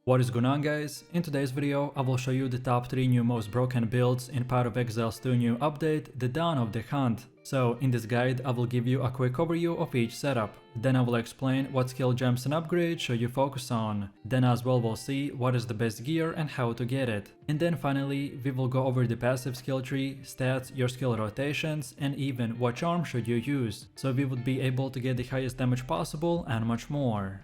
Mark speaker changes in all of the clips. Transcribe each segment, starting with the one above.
Speaker 1: What is going on, guys? In today's video I will show you the top 3 new most broken builds in part of Exile's 2 new update, The Dawn of the Hunt. So in this guide I will give you a quick overview of each setup, then I will explain what skill gems and upgrades should you focus on, then as well we'll see what is the best gear and how to get it, and then finally we will go over the passive skill tree, stats, your skill rotations, and even what charm should you use, so we would be able to get the highest damage possible and much more.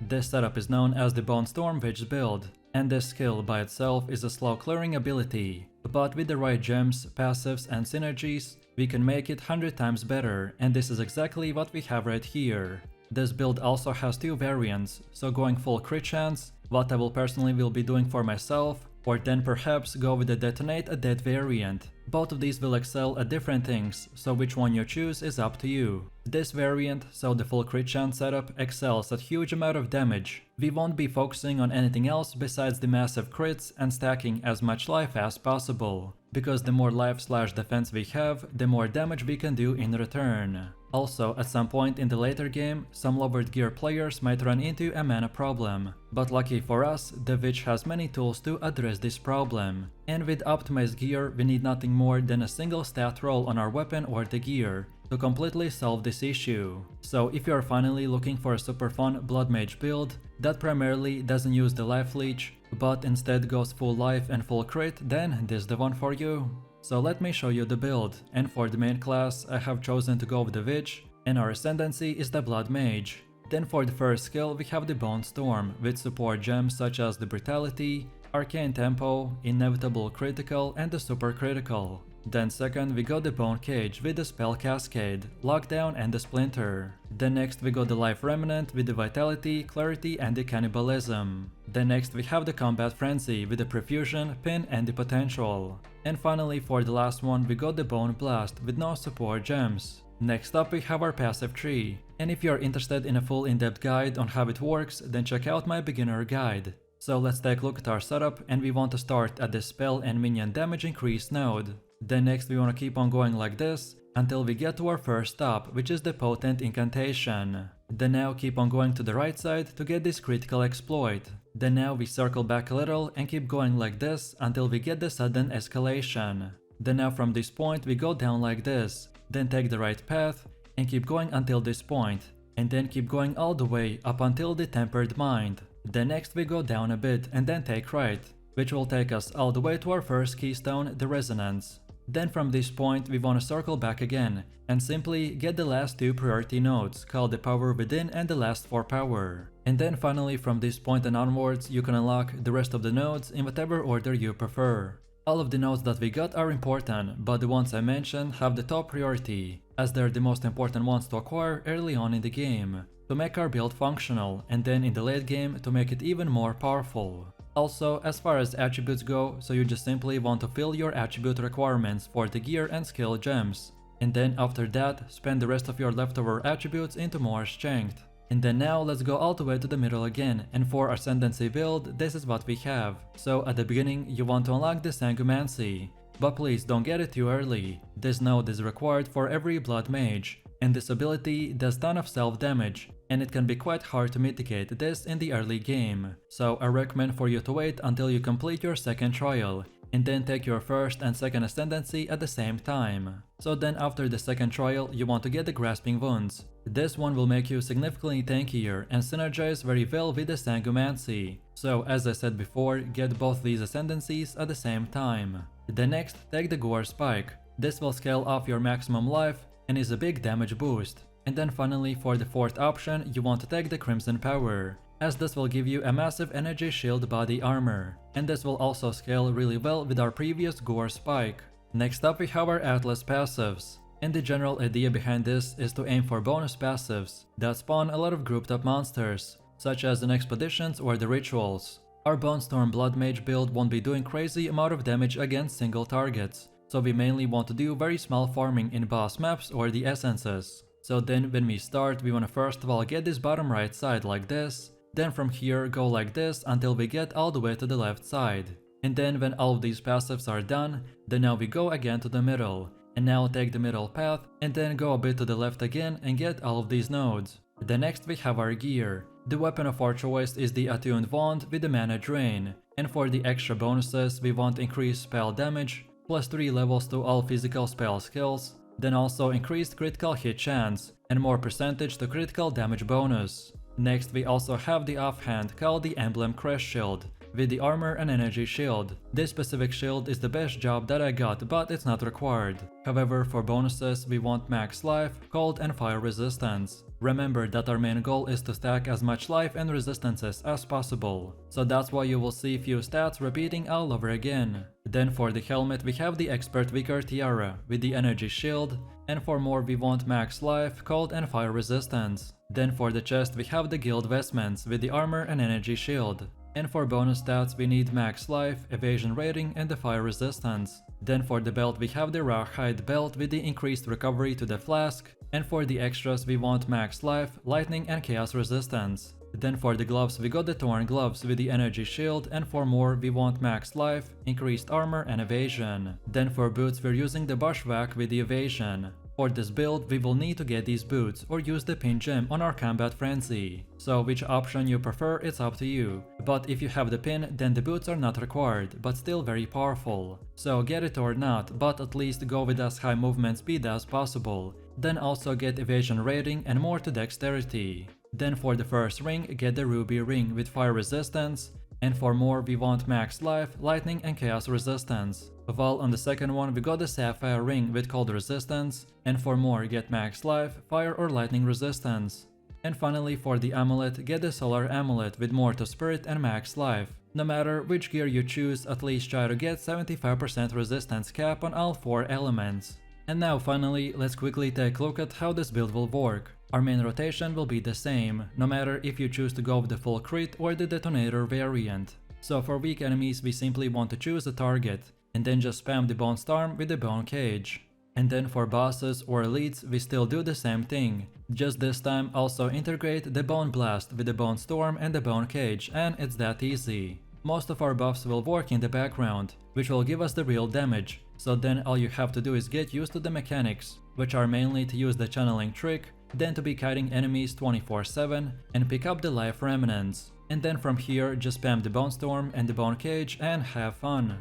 Speaker 1: This setup is known as the Bonestorm Witch build, and this skill by itself is a slow clearing ability, but with the right gems, passives and synergies, we can make it 100 times better, and this is exactly what we have right here. This build also has 2 variants, so going full crit chance, what I will personally be doing for myself, or then perhaps go with the detonate a dead variant. Both of these will excel at different things, so which one you choose is up to you. This variant, so the full crit chance setup, excels at huge amount of damage. We won't be focusing on anything else besides the massive crits and stacking as much life as possible, because the more life/defense we have, the more damage we can do in return. Also, at some point in the later game, some lowered gear players might run into a mana problem, but lucky for us, the Witch has many tools to address this problem. And with optimized gear, we need nothing more than a single stat roll on our weapon or the gear to completely solve this issue. So if you are finally looking for a super fun Blood Mage build that primarily doesn't use the life leech, but instead goes full life and full crit, then this is the one for you. So let me show you the build, and for the main class I have chosen to go with the Witch, and our ascendancy is the Blood Mage. Then for the first skill we have the Bonestorm, with support gems such as the Brutality, Arcane Tempo, Inevitable Critical and the Super Critical. Then second we got the Bone Cage with the Spell Cascade, Lockdown and the Splinter. Then next we got the Life Remnant with the Vitality, Clarity and the Cannibalism. Then next we have the Combat Frenzy with the Profusion, Pin and the Potential. And finally for the last one we got the Bone Blast with no support gems. Next up we have our passive tree, and if you are interested in a full in-depth guide on how it works, then check out my beginner guide. So let's take a look at our setup, and we want to start at the spell and minion damage increase node. Then next we want to keep on going like this until we get to our first stop, which is the potent incantation. Then now keep on going to the right side to get this critical exploit. Then now we circle back a little and keep going like this until we get the sudden escalation. Then now from this point we go down like this, then take the right path and keep going until this point, and then keep going all the way up until the tempered mind. Then next we go down a bit and then take right, which will take us all the way to our first keystone, the resonance. Then from this point we want to circle back again and simply get the last 2 priority nodes called the Power Within and the Last for Power. And then finally from this point and onwards you can unlock the rest of the nodes in whatever order you prefer. All of the nodes that we got are important, but the ones I mentioned have the top priority, as they're the most important ones to acquire early on in the game, to make our build functional, and then in the late game to make it even more powerful. Also, as far as attributes go, so you just simply want to fill your attribute requirements for the gear and skill gems, and then after that spend the rest of your leftover attributes into more strength. And then now let's go all the way to the middle again, and for Ascendancy build this is what we have. So at the beginning you want to unlock the Sangumancy, but please don't get it too early. This node is required for every Blood Mage, and this ability does ton of self damage, and it can be quite hard to mitigate this in the early game. So I recommend for you to wait until you complete your second trial, and then take your first and second ascendancy at the same time. So then after the second trial you want to get the Grasping Wounds. This one will make you significantly tankier and synergize very well with the Sangumancy. So as I said before, get both these ascendancies at the same time. Then next take the Gore Spike. This will scale off your maximum life and is a big damage boost. And then finally for the fourth option you want to take the Crimson Power, as this will give you a massive energy shield body armor, and this will also scale really well with our previous Gore Spike. Next up we have our Atlas passives, and the general idea behind this is to aim for bonus passives that spawn a lot of grouped up monsters, such as in expeditions or the rituals. Our Bonestorm Blood Mage build won't be doing crazy amount of damage against single targets, so we mainly want to do very small farming in boss maps or the essences. So then when we start we want to first of all get this bottom right side like this, then from here go like this until we get all the way to the left side. And then when all of these passives are done, then now we go again to the middle, and now take the middle path and then go a bit to the left again and get all of these nodes. Then next we have our gear. The weapon of our choice is the Attuned Wand with the mana drain, and for the extra bonuses we want increased spell damage, plus 3 levels to all physical spell skills, then also increased critical hit chance, and more percentage to critical damage bonus. Next we also have the offhand called the Emblem Crest Shield, with the armor and energy shield. This specific shield is the best job that I got, but it's not required. However, for bonuses we want max life, cold and fire resistance. Remember that our main goal is to stack as much life and resistances as possible, so that's why you will see few stats repeating all over again. Then for the helmet we have the Expert Vigor Tiara with the energy shield, and for more we want max life, cold and fire resistance. Then for the chest we have the Guild Vestments with the armor and energy shield. And for bonus stats we need max life, evasion rating and the fire resistance. Then for the belt we have the Rawhide belt with the increased recovery to the flask, and for the extras we want max life, lightning and chaos resistance. Then for the gloves we got the Torn gloves with the energy shield, and for more we want max life, increased armor and evasion. Then for boots we're using the Bushwhack with the evasion. For this build we will need to get these boots or use the pin gem on our combat frenzy. So which option you prefer, it's up to you. But if you have the pin then the boots are not required, but still very powerful. So get it or not, but at least go with as high movement speed as possible. Then also get evasion rating and more to dexterity. Then for the first ring get the ruby ring with fire resistance, and for more we want max life, lightning and chaos resistance. While on the second one we got the sapphire ring with cold resistance, and for more get max life, fire or lightning resistance. And finally for the amulet get the solar amulet with more to spirit and max life. No matter which gear you choose, at least try to get 75% resistance cap on all 4 elements. And now finally let's quickly take a look at how this build will work. Our main rotation will be the same, no matter if you choose to go with the full crit or the detonator variant. So for weak enemies we simply want to choose a target, and then just spam the Bonestorm with the Bone Cage. And then for bosses or elites we still do the same thing, just this time also integrate the Bone Blast with the Bonestorm and the Bone Cage, and it's that easy. Most of our buffs will work in the background, which will give us the real damage, so then all you have to do is get used to the mechanics, which are mainly to use the channeling trick, then to be kiting enemies 24/7 and pick up the life remnants. And then from here just spam the Bonestorm and the Bone Cage and have fun.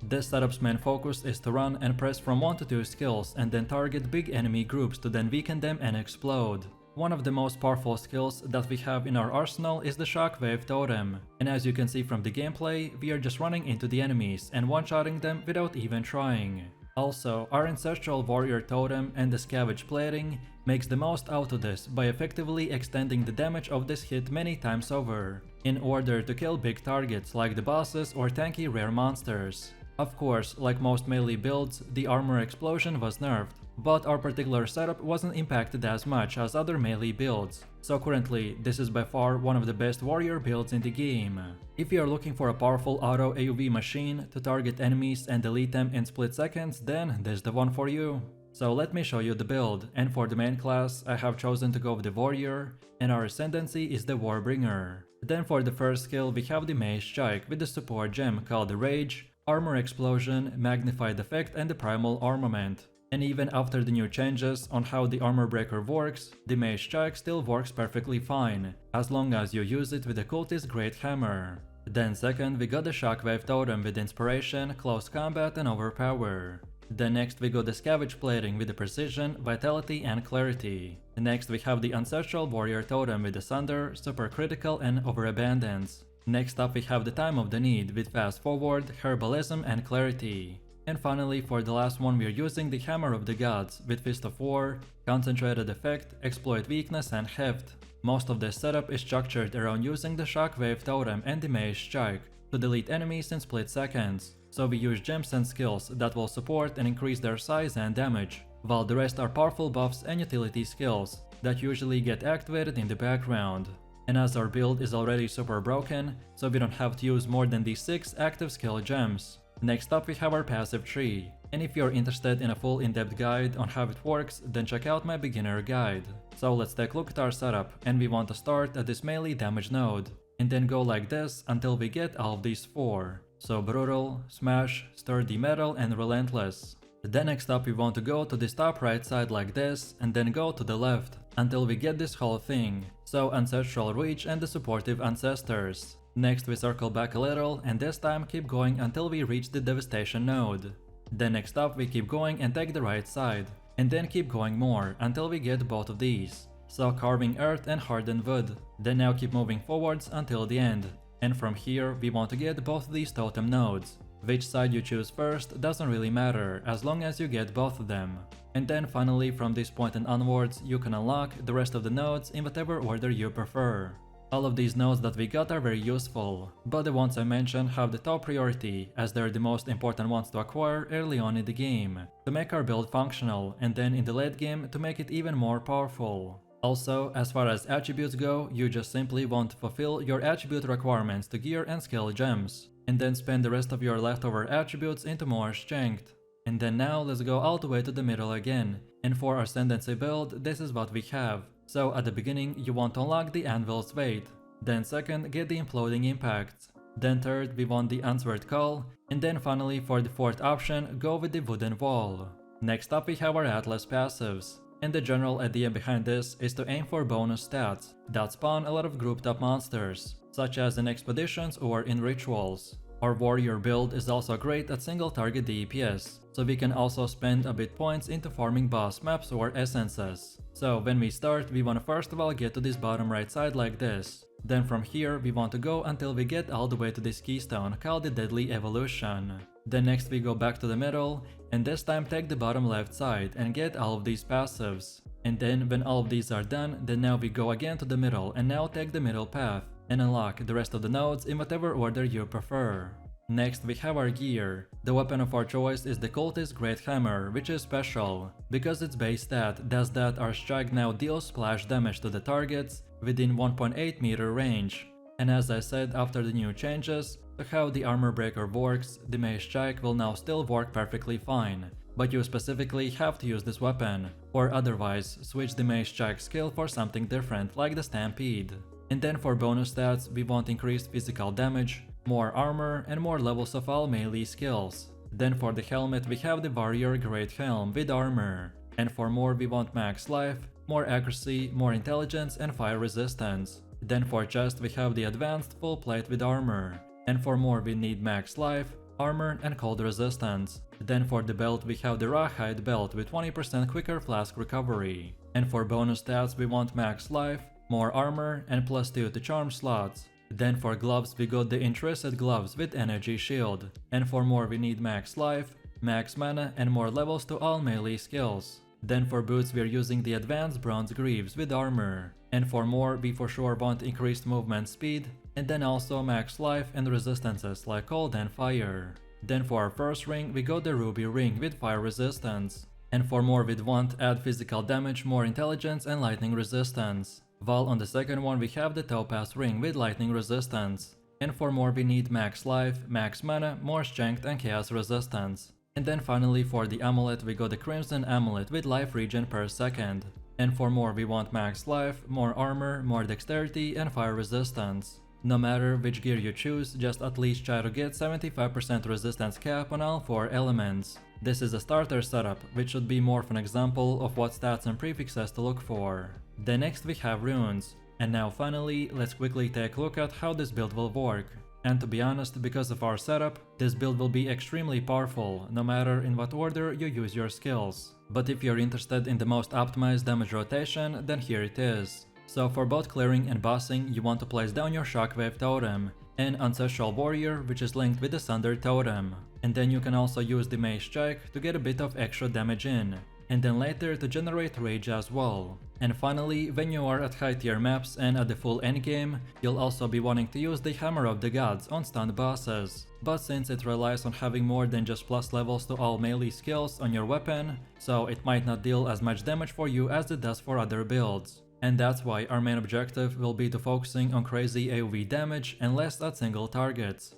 Speaker 1: This setup's main focus is to run and press from 1 to 2 skills and then target big enemy groups to then weaken them and explode. One of the most powerful skills that we have in our arsenal is the Shockwave totem, and as you can see from the gameplay, we are just running into the enemies and one-shotting them without even trying. Also, our Ancestral Warrior totem and the Scavenge plating makes the most out of this by effectively extending the damage of this hit many times over, in order to kill big targets like the bosses or tanky rare monsters. Of course, like most melee builds, the armor explosion was nerfed, but our particular setup wasn't impacted as much as other melee builds, so currently this is by far one of the best warrior builds in the game. If you are looking for a powerful auto AoV machine to target enemies and delete them in split seconds, then this is the one for you. So let me show you the build, and for the main class I have chosen to go with the warrior, and our ascendancy is the warbringer. Then for the first skill we have the Maze Strike with the support gem called the Rage, Armor Explosion, Magnified Effect and the Primal Armament. And even after the new changes on how the armor breaker works, the Maze Strike still works perfectly fine, as long as you use it with the cultist Great Hammer. Then second we got the Shockwave totem with inspiration, close combat and overpower. Then next we got the Scavenge plating with the precision, vitality and clarity. Next we have the Ancestral Warrior totem with the Sunder, super critical and overabundance. Next up we have the Time of the Need with fast forward, herbalism and clarity. And finally for the last one we are using the Hammer of the Gods with Fist of War, concentrated effect, exploit weakness and heft. Most of this setup is structured around using the Shockwave totem and the Maze Strike to delete enemies in split seconds. So we use gems and skills that will support and increase their size and damage, while the rest are powerful buffs and utility skills that usually get activated in the background. And as our build is already super broken, so we don't have to use more than these 6 active skill gems. Next up we have our passive tree, and if you're interested in a full in-depth guide on how it works, then check out my beginner guide. So let's take a look at our setup, and we want to start at this melee damage node, and then go like this until we get all of these 4. So Brutal, Smash, Sturdy Metal and Relentless. Then next up we want to go to this top right side like this, and then go to the left, until we get this whole thing, so Ancestral Reach and the Supportive Ancestors. Next we circle back a little, and this time keep going until we reach the Devastation node. Then next up we keep going and take the right side, and then keep going more until we get both of these. So carving earth and hardened wood. Then now keep moving forwards until the end. And from here we want to get both of these totem nodes. Which side you choose first doesn't really matter as long as you get both of them. And then finally from this point and onwards you can unlock the rest of the nodes in whatever order you prefer. All of these nodes that we got are very useful, but the ones I mentioned have the top priority as they're the most important ones to acquire early on in the game, to make our build functional, and then in the late game to make it even more powerful. Also, as far as attributes go, you just simply want to fulfill your attribute requirements to gear and skill gems, and then spend the rest of your leftover attributes into more strength. And then now let's go all the way to the middle again, and for our Ascendancy build this is what we have. So at the beginning you want to unlock the Anvil's Weight, then second get the Imploding Impacts, then third we want the Answered Call, and then finally for the fourth option go with the Wooden Wall. Next up we have our Atlas passives, and the general idea behind this is to aim for bonus stats that spawn a lot of grouped up monsters, such as in expeditions or in rituals. Our warrior build is also great at single target DPS, so we can also spend a bit points into farming boss maps or essences. So when we start, we want to first of all get to this bottom right side like this. Then from here we want to go until we get all the way to this keystone called the Deadly Evolution. Then next we go back to the middle, and this time take the bottom left side and get all of these passives. And then when all of these are done, then now we go again to the middle and now take the middle path and unlock the rest of the nodes in whatever order you prefer. Next we have our gear. The weapon of our choice is the Cultist Great Hammer, which is special, because its base stat does that our strike now deals splash damage to the targets within 1.8 meter range. And as I said, after the new changes to how the armor breaker works, the mace strike will now still work perfectly fine, but you specifically have to use this weapon, or otherwise switch the mace strike skill for something different like the Stampede. And then for bonus stats we want increased physical damage, more armor, and more levels of all melee skills. Then for the helmet we have the Warrior Great Helm with armor, and for more we want max life, more accuracy, more intelligence, and fire resistance. Then for chest we have the advanced full plate with armor, and for more we need max life, armor, and cold resistance. Then for the belt we have the Rawhide belt with 20% quicker flask recovery, and for bonus stats we want max life, more armor, and +2 to charm slots. Then for gloves we got the Interested gloves with energy shield, and for more we need max life, max mana, and more levels to all melee skills. Then for boots we are using the advanced bronze greaves with armor, and for more we for sure want increased movement speed, and then also max life and resistances like cold and fire. Then for our first ring we got the ruby ring with fire resistance, and for more we'd want add physical damage, more intelligence, and lightning resistance. While on the second one we have the topaz ring with lightning resistance, and for more we need max life, max mana, more strength, and chaos resistance. And then finally for the amulet we got the crimson amulet with life regen per second, and for more we want max life, more armor, more dexterity, and fire resistance. No matter which gear you choose, just at least try to get 75% resistance cap on all 4 elements. This is a starter setup, which should be more of an example of what stats and prefixes to look for. Then next we have runes. And now finally, let's quickly take a look at how this build will work. And to be honest, because of our setup, this build will be extremely powerful, no matter in what order you use your skills. But if you're interested in the most optimized damage rotation, then here it is. So for both clearing and bossing, you want to place down your Shockwave totem, and Ancestral Warrior, which is linked with the Sunder totem. And then you can also use the Mace Strike to get a bit of extra damage in, and then later to generate Rage as well. And finally, when you are at high tier maps and at the full endgame, you'll also be wanting to use the Hammer of the Gods on stunned bosses. But since it relies on having more than just plus levels to all melee skills on your weapon, so it might not deal as much damage for you as it does for other builds. And that's why our main objective will be to focusing on crazy AoE damage and less at single targets.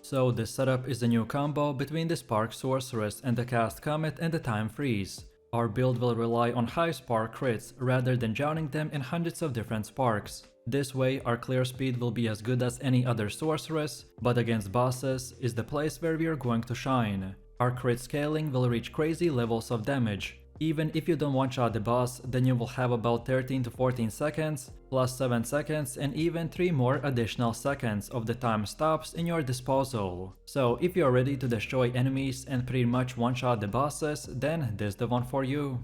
Speaker 1: So this setup is a new combo between the Spark Sorceress and the Cast Comet and the Time Freeze. Our build will rely on high spark crits rather than drowning them in hundreds of different sparks. This way our clear speed will be as good as any other sorceress, but against bosses is the place where we are going to shine. Our crit scaling will reach crazy levels of damage. Even if you don't one-shot the boss, then you will have about 13 to 14 seconds, plus 7 seconds and even 3 more additional seconds of the time stops in your disposal. So if you're ready to destroy enemies and pretty much one-shot the bosses, then this is the one for you.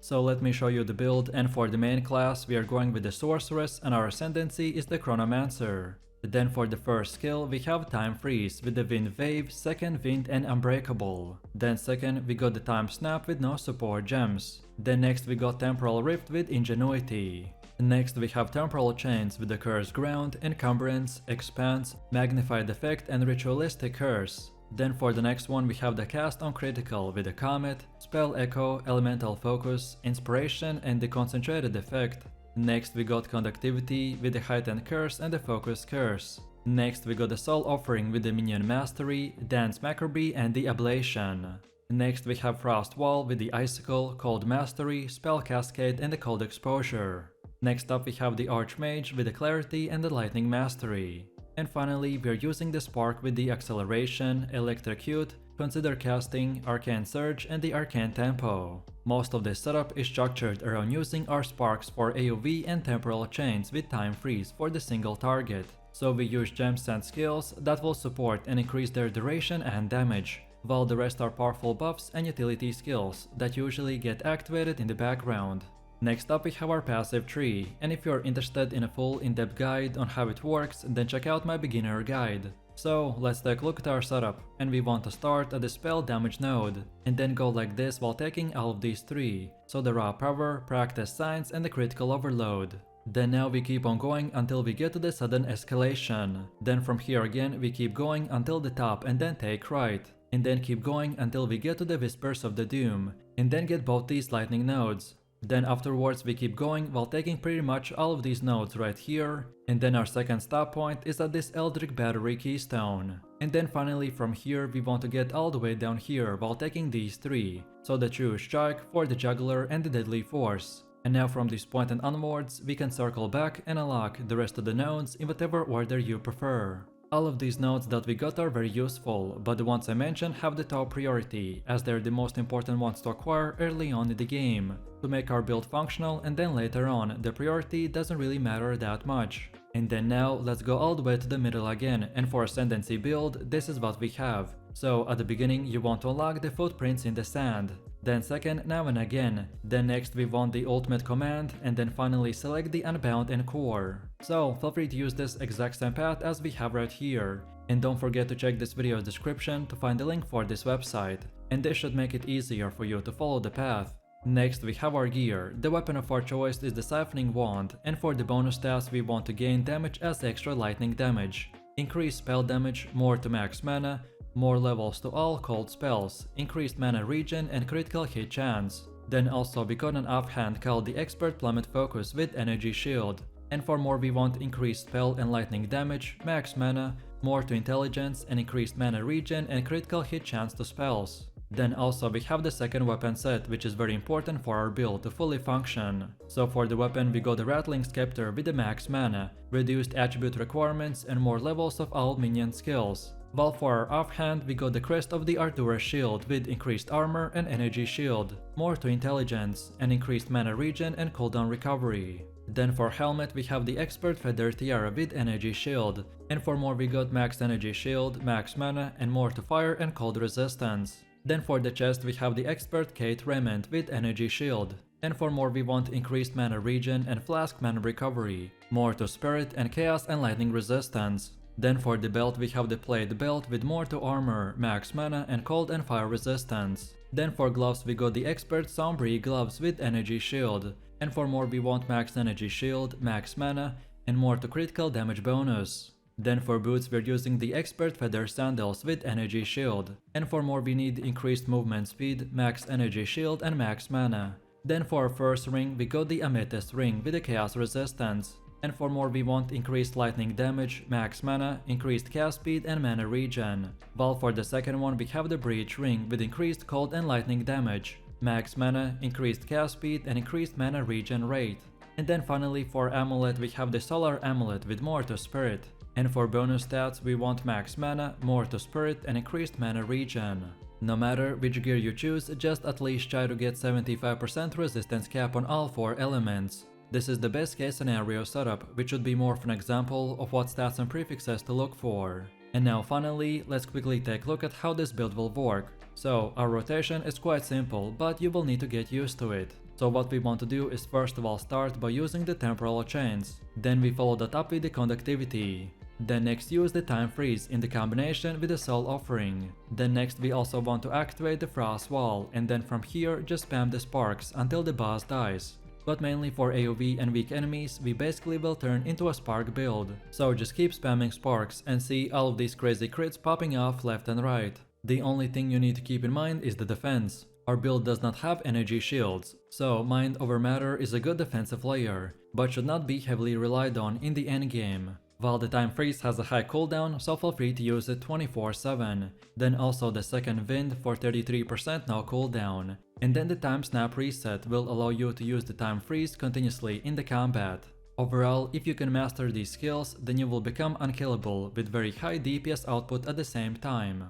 Speaker 1: So let me show you the build, and for the main class we are going with the sorceress and our ascendancy is the chronomancer. Then for the first skill we have Time Freeze with the Wind Wave, second Wind and Unbreakable. Then second we got the Time Snap with no support gems. Then next we got Temporal Rift with Ingenuity. Next we have Temporal Chains with the Cursed Ground, Encumbrance, Expanse, Magnified Effect and Ritualistic Curse. Then for the next one we have the Cast on Critical with the Comet, Spell Echo, Elemental Focus, Inspiration and the Concentrated Effect. Next we got Conductivity with the Heightened Curse and the Focus Curse. Next we got the Soul Offering with the Minion Mastery, Dance Maccabi and the Ablation. Next we have Frost Wall with the Icicle, Cold Mastery, Spell Cascade and the Cold Exposure. Next up we have the Archmage with the Clarity and the Lightning Mastery. And finally we are using the Spark with the Acceleration, Electrocute, Consider Casting, Arcane Surge and the Arcane Tempo. Most of this setup is structured around using our sparks for AoE and temporal chains with Time Freeze for the single target. So we use gems and skills that will support and increase their duration and damage, while the rest are powerful buffs and utility skills that usually get activated in the background. Next up we have our passive tree, and if you're interested in a full in-depth guide on how it works, then check out my beginner guide. So let's take a look at our setup, and we want to start at the spell damage node, and then go like this while taking all of these three, so the raw power, practice signs and the critical overload. Then now we keep on going until we get to the sudden escalation. Then from here again we keep going until the top and then take right. And then keep going until we get to the Whispers of the Doom, and then get both these lightning nodes. Then afterwards we keep going while taking pretty much all of these nodes right here, and then our second stop point is at this Eldritch Battery Keystone. And then finally from here we want to get all the way down here while taking these three, so the True Strike, for the Juggler and the Deadly Force. And now from this point and onwards we can circle back and unlock the rest of the nodes in whatever order you prefer. All of these nodes that we got are very useful, but the ones I mentioned have the top priority, as they're the most important ones to acquire early on in the game, to make our build functional, and then later on the priority doesn't really matter that much. And then now let's go all the way to the middle again, and for Ascendancy build this is what we have. So at the beginning you want to unlock the Footprints in the Sand, then second now and again, then next we want the Ultimate Command, and then finally select the Unbound and Core. So feel free to use this exact same path as we have right here, and don't forget to check this video's description to find the link for this website, and this should make it easier for you to follow the path. Next we have our gear. The weapon of our choice is the Siphoning Wand, and for the bonus stats we want to gain damage as extra lightning damage, increase spell damage, more to max mana, more levels to all cold spells, increased mana regen and critical hit chance. Then also we got an offhand called the Expert Plummet Focus with Energy Shield. And for more we want increased spell and lightning damage, max mana, more to intelligence and increased mana regen and critical hit chance to spells. Then also we have the second weapon set, which is very important for our build to fully function. So for the weapon we got the Rattling Scepter with the max mana, reduced attribute requirements and more levels of all minion skills. While for our offhand we got the Crest of the Artura Shield with increased armor and energy shield, more to intelligence and increased mana regen and cooldown recovery. Then for helmet we have the Expert Feather Tiara with energy shield, and for more we got max energy shield, max mana and more to fire and cold resistance. Then for the chest we have the Expert Kate Raiment with energy shield, and for more we want increased mana regen and flask mana recovery, more to spirit and chaos and lightning resistance. Then for the belt we have the Plate Belt with more to armor, max mana and cold and fire resistance. Then for gloves we got the Expert Sombri Gloves with energy shield, and for more we want max energy shield, max mana and more to critical damage bonus. Then for boots we're using the Expert Feather Sandals with energy shield, and for more we need increased movement speed, max energy shield and max mana. Then for our first ring we got the Amethyst Ring with the chaos resistance. And for more we want increased lightning damage, max mana, increased cast speed and mana regen. While for the second one we have the Breach Ring with increased cold and lightning damage, max mana, increased cast speed and increased mana regen rate. And then finally for Amulet we have the Solar Amulet with more to spirit. And for bonus stats we want max mana, more to spirit and increased mana regen. No matter which gear you choose, just at least try to get 75% resistance cap on all 4 elements. This is the best case scenario setup, which should be more of an example of what stats and prefixes to look for. And now finally, let's quickly take a look at how this build will work. So our rotation is quite simple, but you will need to get used to it. So what we want to do is first of all start by using the temporal chains. Then we follow that up with the conductivity. Then next use the time freeze in the combination with the soul offering. Then next we also want to activate the frost wall, and then from here just spam the sparks until the boss dies. But mainly for AoE and weak enemies, we basically will turn into a spark build. So just keep spamming sparks and see all of these crazy crits popping off left and right. The only thing you need to keep in mind is the defense. Our build does not have energy shields, so Mind over Matter is a good defensive layer, but should not be heavily relied on in the endgame. While the time freeze has a high cooldown, so feel free to use it 24/7. Then also the second wind for 33% no cooldown. And then the time snap reset will allow you to use the time freeze continuously in the combat. Overall, if you can master these skills, then you will become unkillable with very high DPS output at the same time.